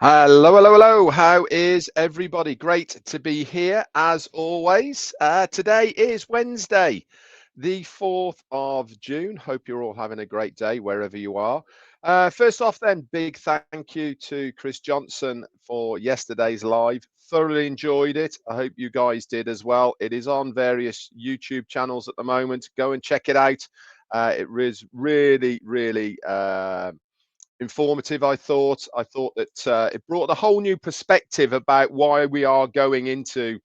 Hello, hello, hello. How is everybody? Great to be here as always. Today is Wednesday, the 4th of June. Hope you're all having a great day wherever you are. First off, then, big thank you to Chris Johnson for yesterday's live. Thoroughly enjoyed it. I hope you guys did as well. It is on various YouTube channels at the moment. Go and check it out. It was really informative. I thought that it brought a whole new perspective about why we are going into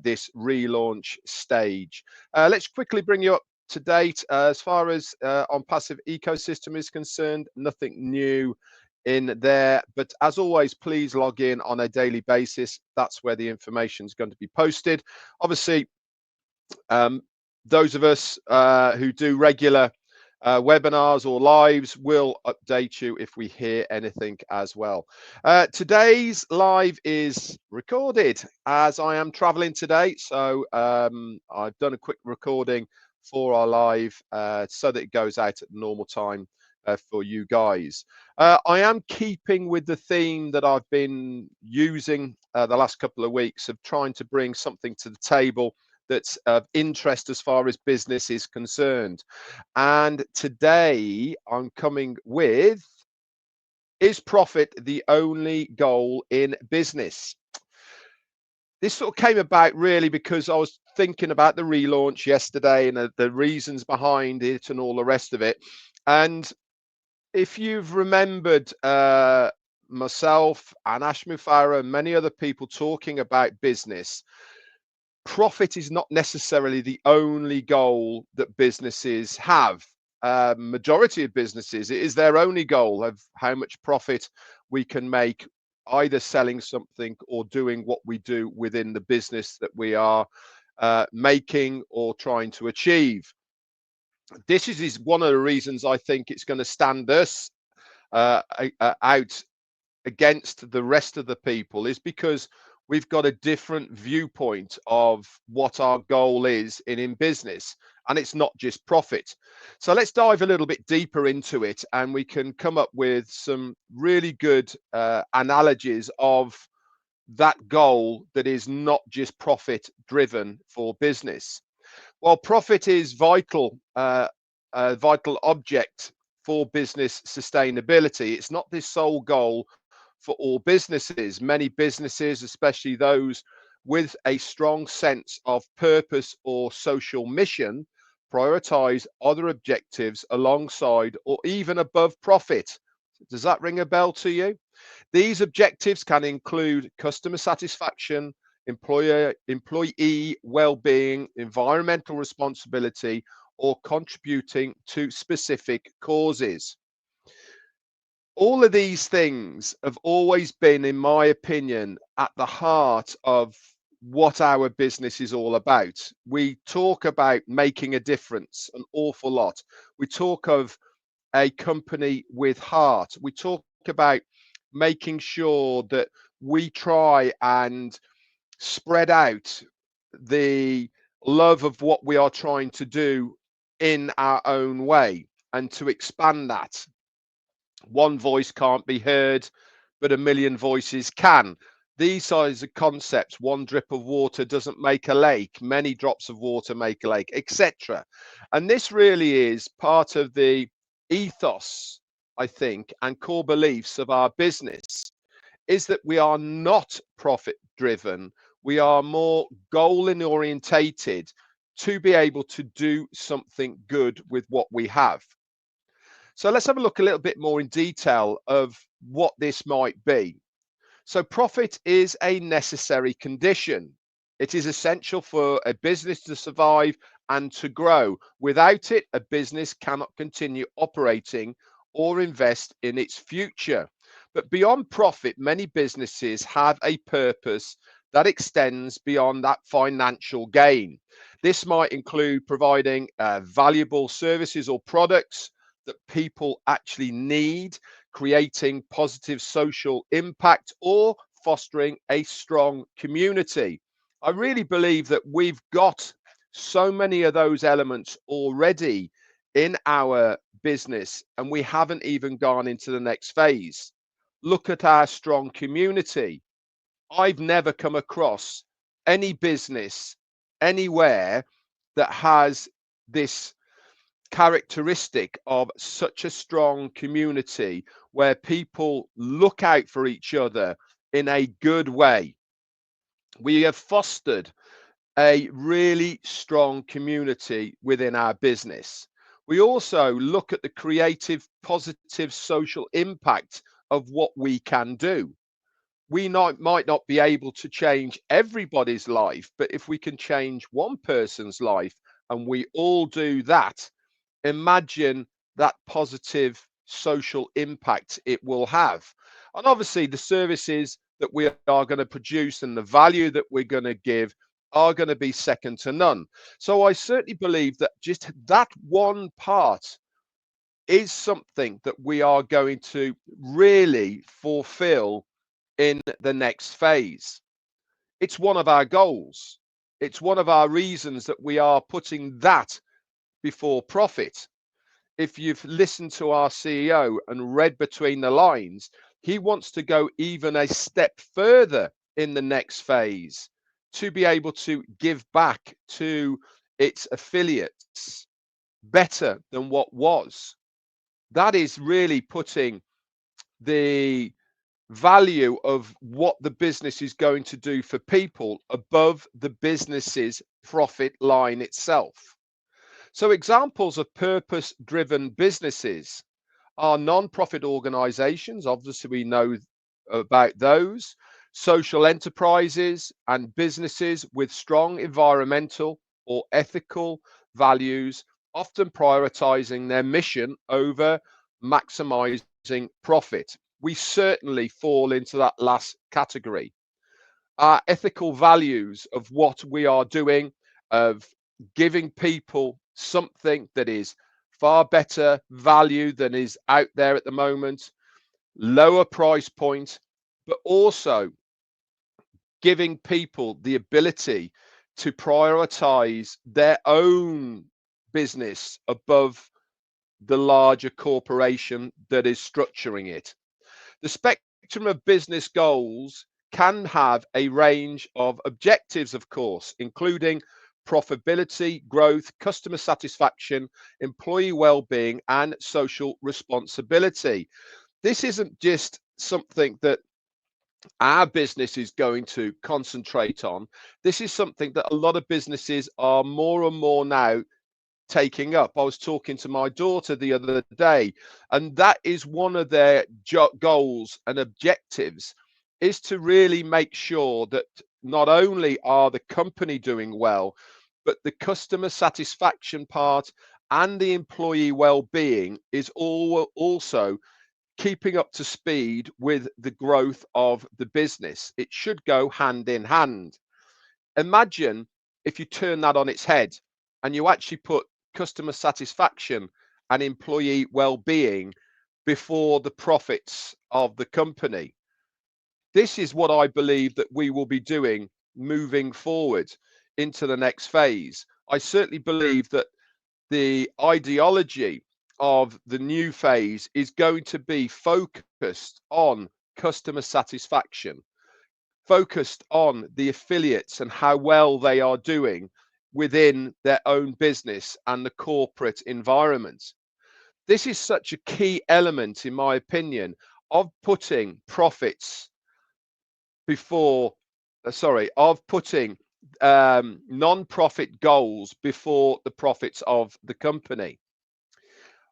this relaunch stage. Let's quickly bring you up to date as far as Onpassive ecosystem is concerned. Nothing new in there, but as always, please log in on a daily basis. That's where the information is going to be posted. Obviously, those of us who do regular webinars or lives will update you if we hear anything as well. Today's live is recorded as I am traveling today, so I've done a quick recording for our live so that it goes out at the normal time for you guys. I am keeping with the theme that I've been using the last couple of weeks of trying to bring something to the table that's of interest as far as business is concerned. And today I'm coming with, is profit the only goal in business? This sort of came about really because I was thinking about the relaunch yesterday and the reasons behind it and all the rest of it. And if you've remembered myself and Mufareh and many other people talking about business, profit is not necessarily the only goal that businesses have. Majority of businesses, it is their only goal of how much profit we can make, either selling something or doing what we do within the business that we are making or trying to achieve. This is one of the reasons I think it's going to stand us out against the rest of the people, is because we've got a different viewpoint of what our goal is in business, and it's not just profit. So let's dive a little bit deeper into it, and we can come up with some really good analogies of that goal that is not just profit driven for business. Well, profit is vital, a vital object for business sustainability. It's not the sole goal for all businesses. Many businesses, especially those with a strong sense of purpose or social mission, prioritize other objectives alongside or even above profit. Does that ring a bell to you? These objectives can include customer satisfaction, employee well-being, environmental responsibility, or contributing to specific causes. All of these things have always been, in my opinion, at the heart of what our business is all about. We talk about making a difference an awful lot. We talk of a company with heart. We talk about making sure that we try and spread out the love of what we are trying to do in our own way, and to expand that. One voice can't be heard, but a million voices can. These size of concepts, one drip of water doesn't make a lake, many drops of water make a lake, etc. And this really is part of the ethos, I think, and core beliefs of our business, is that we are not profit driven. We are more goal orientated to be able to do something good with what we have. So let's have a look a little bit more in detail of what this might be. So profit is a necessary condition. It is essential for a business to survive and to grow. Without it, a business cannot continue operating or invest in its future. But beyond profit, many businesses have a purpose that extends beyond that financial gain. This might include providing valuable services or products that people actually need, creating positive social impact, or fostering a strong community. I really believe that we've got so many of those elements already in our business, and we haven't even gone into the next phase. Look at our strong community. I've never come across any business anywhere that has this characteristic of such a strong community where people look out for each other in a good way. We have fostered a really strong community within our business. We also look at the creative, positive social impact of what we can do. We might not be able to change everybody's life, but if we can change one person's life and we all do that, imagine that positive social impact it will have. And obviously, the services that we are going to produce and the value that we're going to give are going to be second to none. So I certainly believe that just that one part is something that we are going to really fulfill in the next phase. It's one of our goals. It's one of our reasons that we are putting that before profit. If you've listened to our CEO and read between the lines, he wants to go even a step further in the next phase to be able to give back to its affiliates better than what was. That is really putting the value of what the business is going to do for people above the business's profit line itself. So examples of purpose-driven businesses are non-profit organizations. Obviously, we know about those. Social enterprises and businesses with strong environmental or ethical values, often prioritizing their mission over maximizing profit. We certainly fall into that last category. Our ethical values of what we are doing, of giving people something that is far better value than is out there at the moment, lower price point, but also giving people the ability to prioritize their own business above the larger corporation that is structuring it. The spectrum of business goals can have a range of objectives, of course, including profitability, growth, customer satisfaction, employee well-being, and social responsibility. This isn't just something that our business is going to concentrate on. This is something that a lot of businesses are more and more now taking up. I was talking to my daughter the other day, and that is one of their goals and objectives, is to really make sure that not only are the company doing well, but the customer satisfaction part and the employee well-being is also keeping up to speed with the growth of the business. It should go hand in hand. Imagine if you turn that on its head and you actually put customer satisfaction and employee well-being before the profits of the company. This is what I believe that we will be doing moving forward into the next phase. I certainly believe that the ideology of the new phase is going to be focused on customer satisfaction, focused on the affiliates and how well they are doing within their own business and the corporate environment. This is such a key element, in my opinion, of putting profits before, of putting non-profit goals before the profits of the company.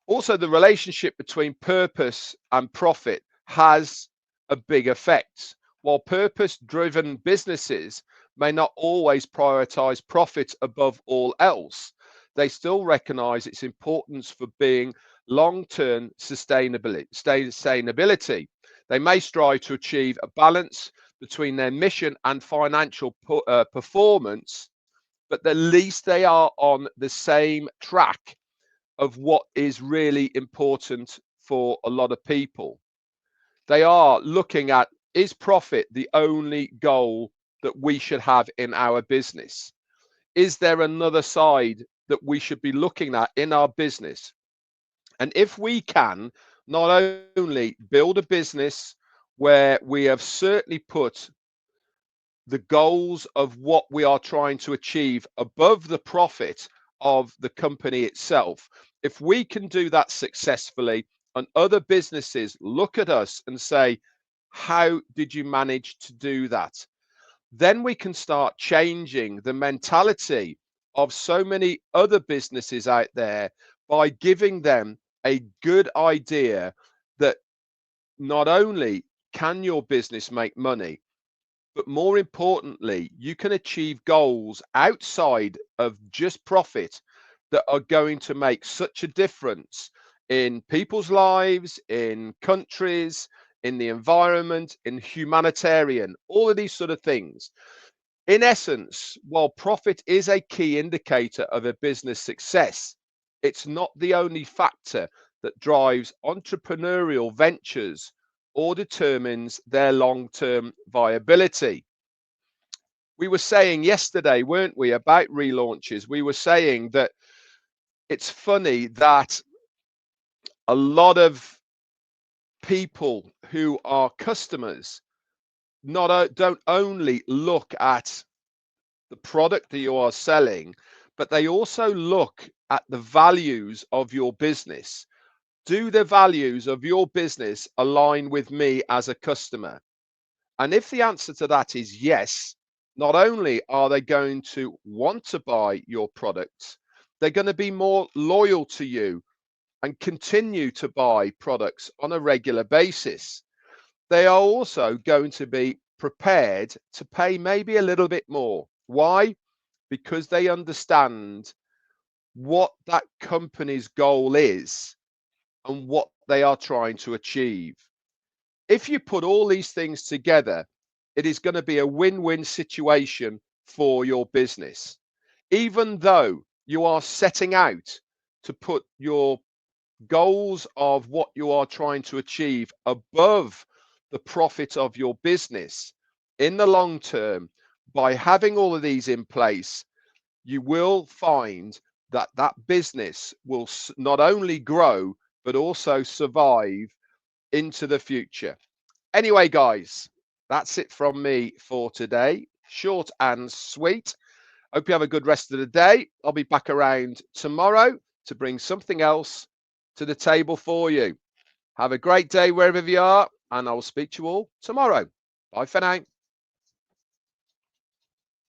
Also, the relationship between purpose and profit has a big effect. While purpose-driven businesses may not always prioritize profit above all else, they still recognize its importance for being long-term sustainability. They may strive to achieve a balance between their mission and financial performance, but at least they are on the same track of what is really important for a lot of people. They are looking at, is profit the only goal that we should have in our business? Is there another side that we should be looking at in our business? And if we can not only build a business where we have certainly put the goals of what we are trying to achieve above the profit of the company itself. If we can do that successfully and other businesses look at us and say, how did you manage to do that? Then we can start changing the mentality of so many other businesses out there by giving them a good idea that not only can your business make money, but more importantly, you can achieve goals outside of just profit that are going to make such a difference in people's lives, in countries, in the environment, in humanitarian, all of these sort of things. In essence, while profit is a key indicator of a business success, it's not the only factor that drives entrepreneurial ventures or determines their long-term viability. We were saying yesterday, weren't we, about relaunches? We were saying that it's funny that a lot of people who are customers don't only look at the product that you are selling, but they also look at the values of your business. Do the values of your business align with me as a customer? And if the answer to that is yes, not only are they going to want to buy your products, they're going to be more loyal to you and continue to buy products on a regular basis. They are also going to be prepared to pay maybe a little bit more. Why? Because they understand what that company's goal is and what they are trying to achieve. If you put all these things together, it is going to be a win-win situation for your business. Even though you are setting out to put your goals of what you are trying to achieve above the profit of your business, in the long term, by having all of these in place, you will find that that business will not only grow, but also survive into the future. Anyway, guys, that's it from me for today. Short and sweet. Hope you have a good rest of the day. I'll be back around tomorrow to bring something else to the table for you. Have a great day wherever you are, and I will speak to you all tomorrow. Bye for now.